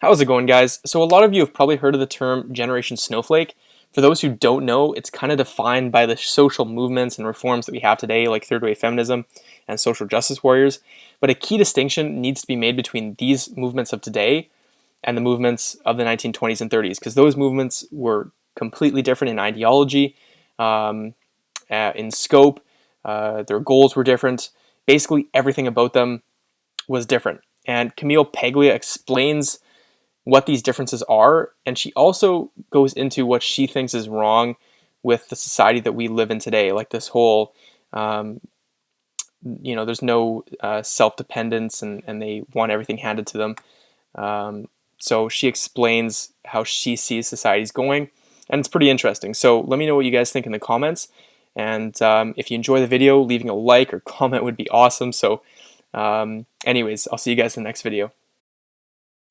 How's it going, guys? So a lot of you have probably heard of the term Generation Snowflake. For those who don't know, it's kind of defined by the social movements and reforms that we have today, like third wave feminism and social justice warriors. But a key distinction needs to be made between these movements of today and the movements of the 1920s and 30s, because those movements were completely different in ideology, in scope, their goals were different. Basically, everything about them was different. And Camille Paglia explains what these differences are, and she also goes into what she thinks is wrong with the society that we live in today, like this whole there's no self-dependence, and they want everything handed to them. So she explains how she sees societies going, and it's pretty interesting. So let me know what you guys think in the comments, and if you enjoy the video, leaving a like or comment would be awesome. So anyways, I'll see you guys in the next video.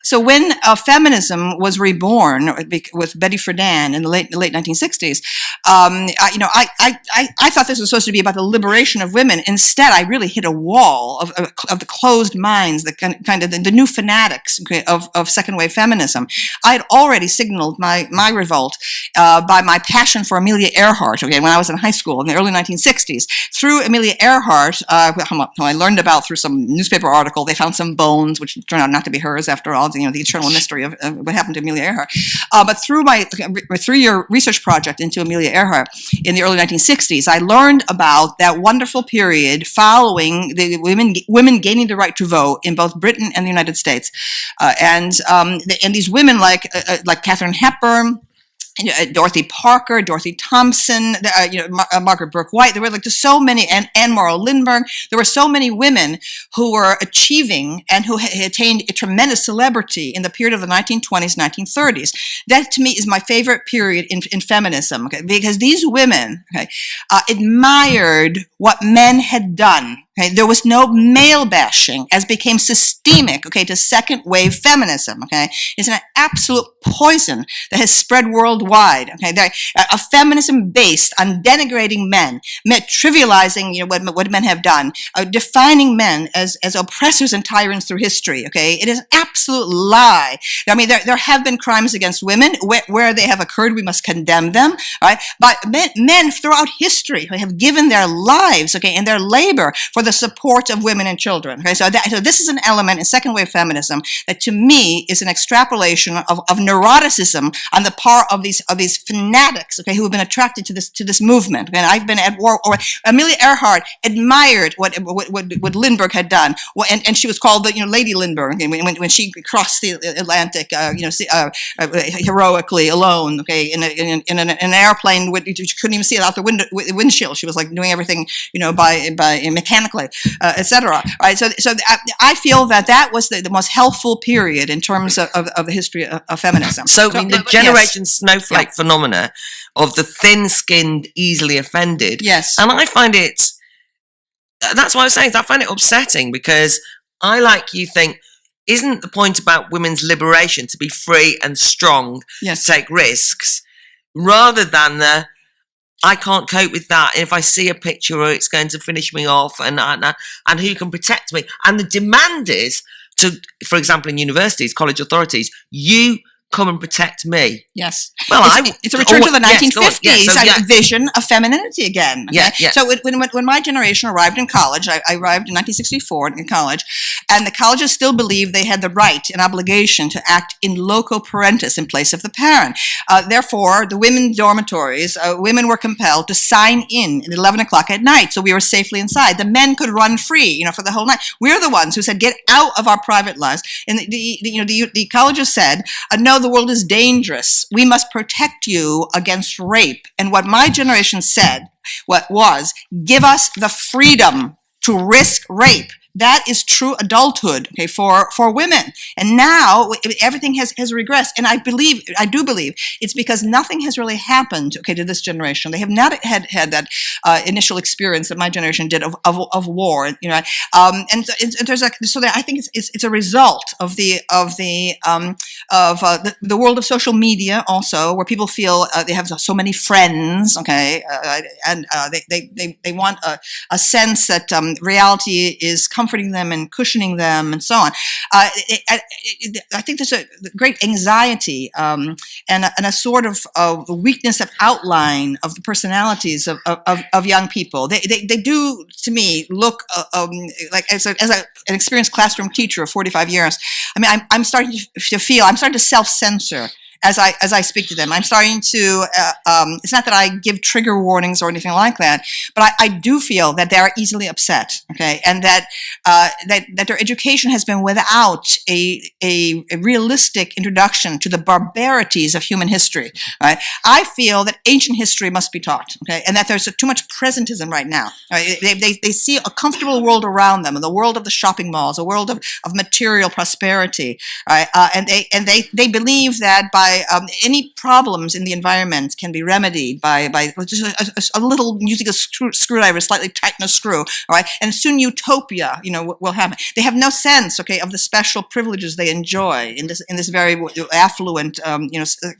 So when feminism was reborn with Betty Friedan in the late 1960s, I thought this was supposed to be about the liberation of women. Instead, I really hit a wall of the closed minds, the kind of the new fanatics of second wave feminism. I had already signaled my revolt by my passion for Amelia Earhart. When I was in high school in the early 1960s, through Amelia Earhart, who I learned about through some newspaper article, they found some bones which turned out not to be hers after all. The eternal mystery of what happened to Amelia Earhart. But through my 3-year research project into Amelia Earhart in the early 1960s, I learned about that wonderful period following the women gaining the right to vote in both Britain and the United States, and these women like Katharine Hepburn, Dorothy Parker, Dorothy Thompson, Margaret Burke White. There were just so many, and Anne Morrow Lindbergh. There were so many women who were achieving and who had attained a tremendous celebrity in the period of the 1920s, 1930s. That to me is my favorite period in feminism, because these women admired what men had done. There was no male bashing, as became systemic, to second wave feminism. It's an absolute poison that has spread worldwide. A feminism based on denigrating men, trivializing what men have done, defining men as oppressors and tyrants through history. It is an absolute lie. I mean, there have been crimes against women where they have occurred. We must condemn them. Right? But men throughout history have given their lives, and their labor for the support of women and children. So this is an element in second wave feminism that to me is an extrapolation of neuroticism on the part of these fanatics, who have been attracted to this movement. And I've been at war. Or Amelia Earhart admired what Lindbergh had done, and she was called the Lady Lindbergh when she crossed the Atlantic, heroically alone, in an airplane. You couldn't even see it out the windshield. She was doing everything, by mechanically, etc. Right. So I feel that was the most helpful period in terms of the history of feminism. So the Generation Snowflake phenomena of the thin-skinned, easily offended. Yes. And I find that's what I was saying. I find it upsetting because I, like you, think, isn't the point about women's liberation to be free and strong, yes, to take risks, rather than I can't cope with that. If I see a picture, or it's going to finish me off, and who can protect me? And the demand is for example, in universities, college authorities, you come and protect me. Yes. Well, it's a return to the 1950s, yes, vision of femininity again. Okay? Yeah. So when my generation arrived in college, I arrived in 1964 in college, and the colleges still believed they had the right and obligation to act in loco parentis, in place of the parent. Therefore, the women's dormitories, women were compelled to sign in at 11 o'clock at night, so we were safely inside. The men could run free, for the whole night. We're the ones who said, get out of our private lives. And the colleges said, no, the world is dangerous. We must protect you against rape. And what my generation said was, give us the freedom to risk rape. That is true adulthood, for women. And now everything has regressed. And I do believe it's because nothing has really happened, to this generation. They have not had that initial experience that my generation did of war, and there's so that I think it's a result of the world of social media also, where people feel they have so many friends, and they want a sense that reality is comforting them and cushioning them and so on. I think there's a great anxiety and a sort of weakness of outline of the personalities of young people. They do, to me, look like as an experienced classroom teacher of 45 years. I mean, I'm starting to feel, I'm starting to self-censor as I speak to them. I'm starting to, it's not that I give trigger warnings or anything like that, but I do feel that they are easily upset, okay, and that their education has been without a realistic introduction to the barbarities of human history, right? I feel that ancient history must be taught, okay, and that there's too much presentism right now. Right? They see a comfortable world around them, the world of the shopping malls, a world of material prosperity, right? And they believe that by any problems in the environment can be remedied by just a little, using a screwdriver, slightly tighten a screw, all right? And soon utopia, will happen. They have no sense, okay, of the special privileges they enjoy in this very affluent,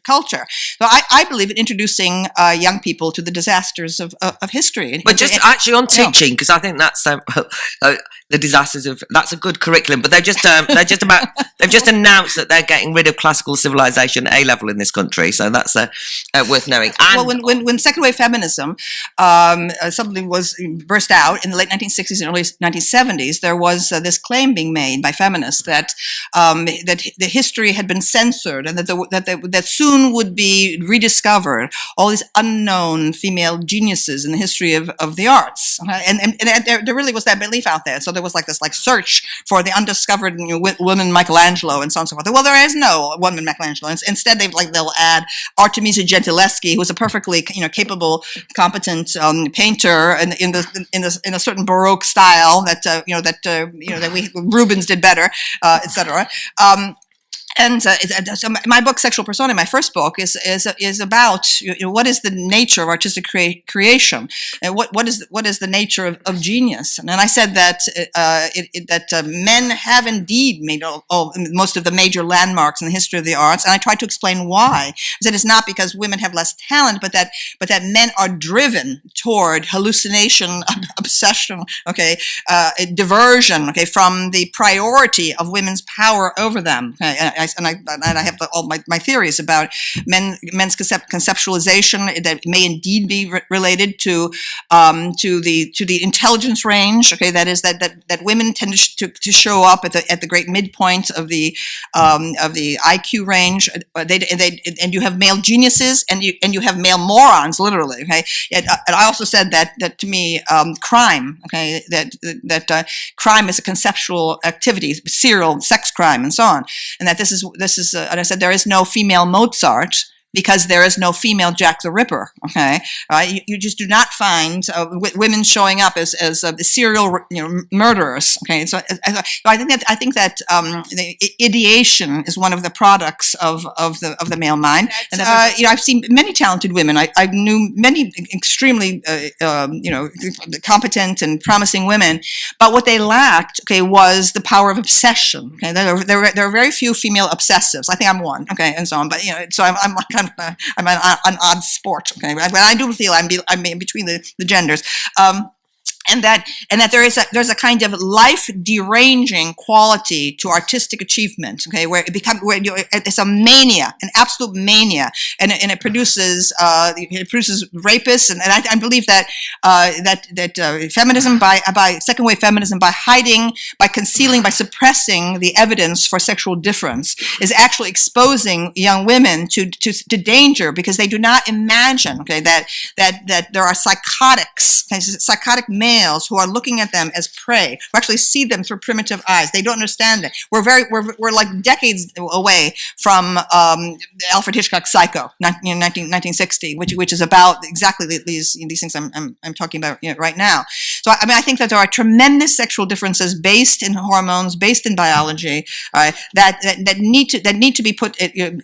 culture. So I believe in introducing young people to the disasters of history. But just actually on teaching, because I think that's the disasters of, that's a good curriculum. But they've just announced that they're getting rid of classical civilization A-level in this country, so that's worth knowing. And when second wave feminism suddenly was burst out in the late 1960s and early 1970s, there was this claim being made by feminists that the history had been censored and that soon would be rediscovered all these unknown female geniuses in the history of the arts, and there really was that belief out there. So there was like this search for the undiscovered woman Michelangelo and so on and so forth. Well, there is no woman Michelangelo. Instead, they'll add Artemisia Gentileschi, who was a perfectly capable, competent painter in a certain Baroque style that Rubens did better, etc. And so my book, Sexual Persona, my first book, is about what is the nature of artistic creation, and what is the nature of genius. And I said that men have indeed made most of the major landmarks in the history of the arts, and I tried to explain why. I said it's not because women have less talent, but that men are driven toward hallucination, obsession, diversion, from the priority of women's power over them. I have all my theories about men's conceptualization that may indeed be related to the intelligence range. Okay, that is that women tend to show up at the great midpoint of the IQ range. And you have male geniuses and you have male morons, literally. Okay, and I also said that to me, crime. Okay, that crime is a conceptual activity, serial sex crime, and so on, and that this is, and I said there is no female Mozart because there is no female Jack the Ripper. Okay, you just do not find women showing up as serial murderers. Okay, so I think that the ideation is one of the products of the male mind. And I've seen many talented women. I knew many extremely competent and promising women, but what they lacked, was the power of obsession. Okay, there are very few female obsessives. I think I'm one. Okay, and so on. But so I'm an odd sport. Okay, but I do feel I'm in between the genders. And that there's a kind of life deranging quality to artistic achievement, where it's a mania, an absolute mania, and it produces rapists, and I believe that feminism by second wave feminism, by hiding, by concealing, by suppressing the evidence for sexual difference, is actually exposing young women to danger, because they do not imagine that there are psychotic males who are looking at them as prey, who actually see them through primitive eyes. They don't understand it. We're like decades away from Alfred Hitchcock's Psycho, 1960, which is about exactly these things I'm talking about right now. So I think that there are tremendous sexual differences based in hormones, based in biology, that need to be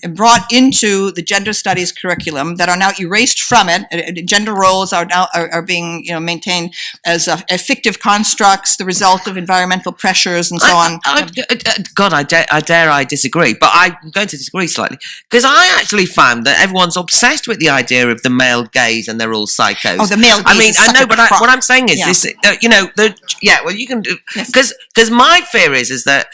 brought into the gender studies curriculum, that are now erased from it. Gender roles are now being maintained as fictive constructs, the result of environmental pressures and so on. God, I dare I disagree, but I'm going to disagree slightly, because I actually found that everyone's obsessed with the idea of the male gaze and they're all psychos. Oh, the male gaze. I mean, I know, but what I'm saying is is, you know, well, you can do, because my fear is that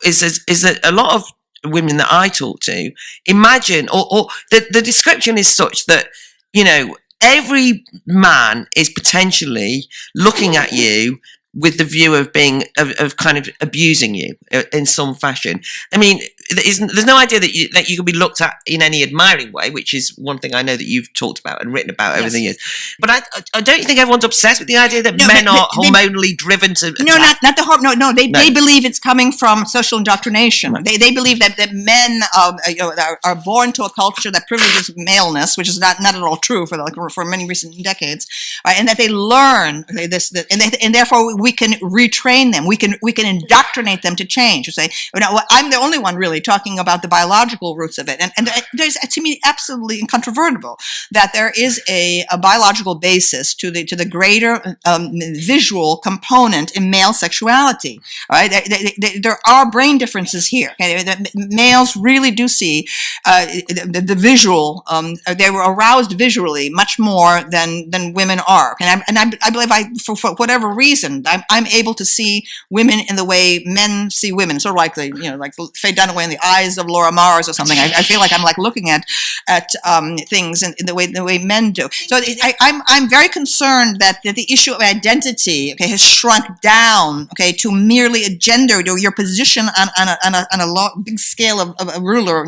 is that a lot of women that I talk to imagine, or the description is such that, you know, every man is potentially looking at you with the view of being of kind of abusing you in some fashion. I mean, there's no idea that you can be looked at in any admiring way, which is one thing I know that you've talked about and written about over the years. But I don't think everyone's obsessed with the idea that men are hormonally driven to attack. Not the hormone. No, they believe it's coming from social indoctrination. Right. They believe that men are born to a culture that privileges maleness, which is not at all true for many recent decades, right? And that they learn and therefore we can retrain them. We can indoctrinate them to change. You say, I'm the only one really talking about the biological roots of it. And there's, to me, absolutely incontrovertible that there is a biological basis to the greater visual component in male sexuality. Right? There are brain differences here. Okay? Males really do see the visual. They were aroused visually much more than women are. And I believe for whatever reason, I'm able to see women in the way men see women, sort of like like Faye Dunaway in the eyes of Laura Mars or something. I feel like I'm like looking at things in the way men do. So I'm very concerned that the issue of identity, okay, has shrunk down, okay, to merely a gender, your position on a big scale of a ruler.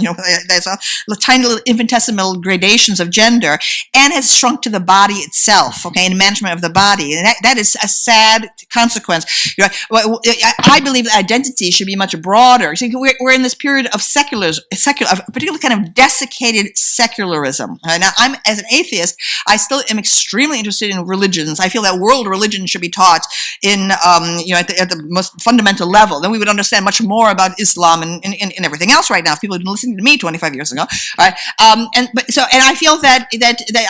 There's a tiny little infinitesimal gradations of gender, and has shrunk to the body itself, okay, and management of the body, and that is a sad consequence. I believe that identity should be much broader. See, we're in this period of particularly kind of desiccated secularism. Now, as an atheist, I still am extremely interested in religions. I feel that world religion should be taught in, at the most fundamental level. Then we would understand much more about Islam and everything else right now. If people had been listening to me 25 years ago, right? And I feel that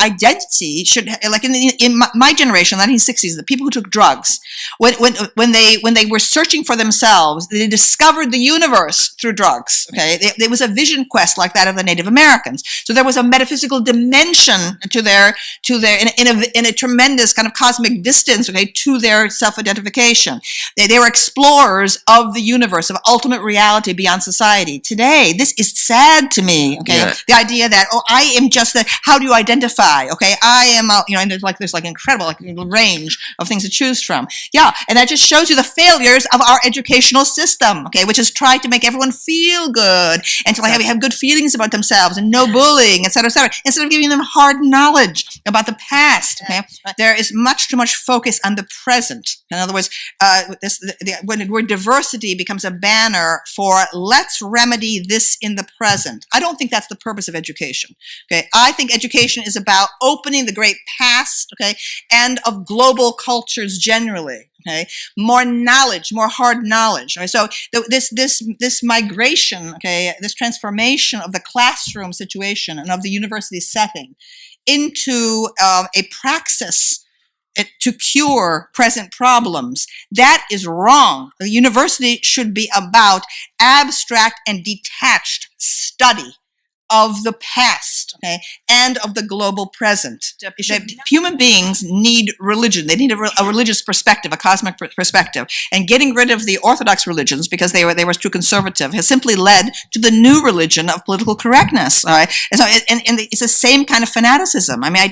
identity should, like in my generation, 1960s, the people who took drugs, when they were searching for themselves, they discovered the universe through drugs. Okay, there was a vision quest like that of the Native Americans. So there was a metaphysical dimension to their in a tremendous kind of cosmic distance, okay, to their self-identification. They were explorers of the universe, of ultimate reality beyond society. Today, this is sad to me. Okay, yeah. The idea that I am just that. How do you identify? Okay, I am and there's incredible range of things to choose from. Yeah, and that just shows you the failures of our educational system, okay, which has tried to make everyone feel good and to have good feelings about themselves and no bullying, et cetera, instead of giving them hard knowledge about the past. Okay, there is much too much focus on the present. In other words, where diversity becomes a banner for let's remedy this in the present. I don't think that's the purpose of education. Okay, I think education is about opening the great past, okay, and of global cultures generally. Okay, more knowledge, more hard knowledge. Okay? So this migration, okay, this transformation of the classroom situation and of the university setting into a praxis to cure present problems, that is wrong. The university should be about abstract and detached study of the past, okay, and of the global present. Human beings need religion. They need a religious perspective, a cosmic perspective. And getting rid of the orthodox religions because they were too conservative has simply led to the new religion of political correctness. All right, and so it's the same kind of fanaticism. I mean,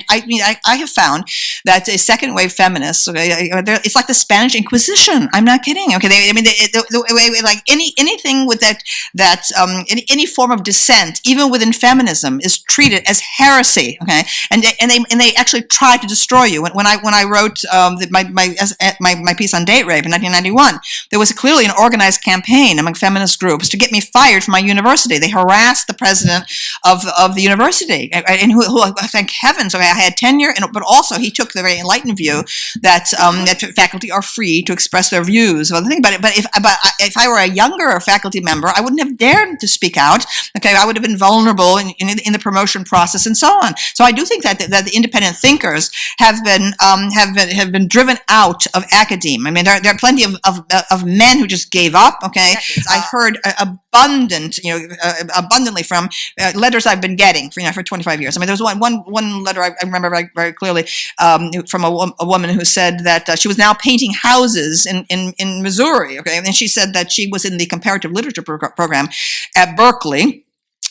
I have found that second wave feminists, okay, it's like the Spanish Inquisition. I'm not kidding. Okay, anything with any form of dissent, even within feminism, is treated as heresy. Okay, and they actually try to destroy you. When I wrote my piece on date rape in 1991, there was clearly an organized campaign among feminist groups to get me fired from my university. They harassed the president of the university, and who thank heavens, okay, I had tenure, but also he took the very enlightened view that faculty are free to express their views. Well, the thing about it, but if I were a younger faculty member, I wouldn't have dared to speak out. Okay, I would have been vulnerable vulnerable in the promotion process and so on. So I do think that the independent thinkers have been driven out of academia. I mean, there are plenty of men who just gave up. Okay, I've heard abundantly from letters I've been getting for 25 years. I mean, there was one letter I remember very, very clearly from a woman who said that she was now painting houses in Missouri. Okay, and she said that she was in the comparative literature program at Berkeley,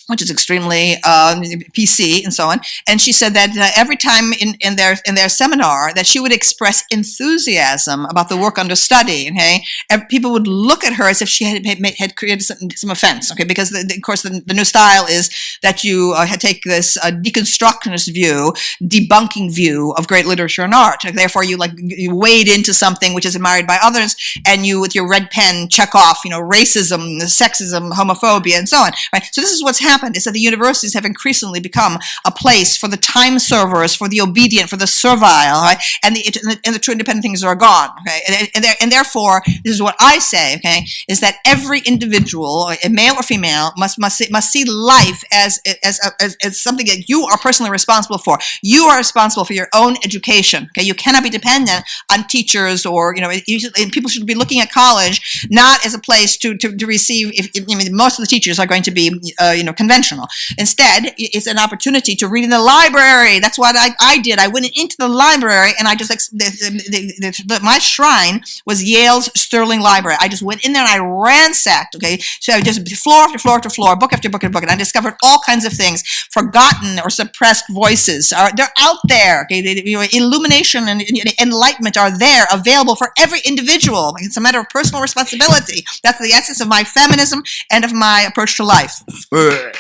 which is extremely PC and so on. And she said that every time in their seminar that she would express enthusiasm about the work under study, okay, people would look at her as if she had created some offense, okay, because of course the new style is that you take this deconstructionist view, debunking view of great literature and art. Therefore, you wade into something which is admired by others, and you, with your red pen, check off, racism, sexism, homophobia, and so on. Right? So this is what's happened, is that the universities have increasingly become a place for the time servers, for the obedient, for the servile, right? And the true independent things are gone, okay? And therefore, this is what I say, okay, is that every individual, male or female, must see life as something that you are personally responsible for. You are responsible for your own education, okay? You cannot be dependent on teachers or, and people should be looking at college not as a place to receive, most of the teachers are going to be, conventional. Instead, it's an opportunity to read in the library. That's what I did. I went into the library, and I just, my shrine was Yale's Sterling Library. I just went in there and I ransacked, okay? So I just floor after floor after floor, book after book after book, and I discovered all kinds of things, forgotten or suppressed voices. They're out there, okay? Illumination and enlightenment are there, available for every individual. It's a matter of personal responsibility. That's the essence of my feminism and of my approach to life. All right.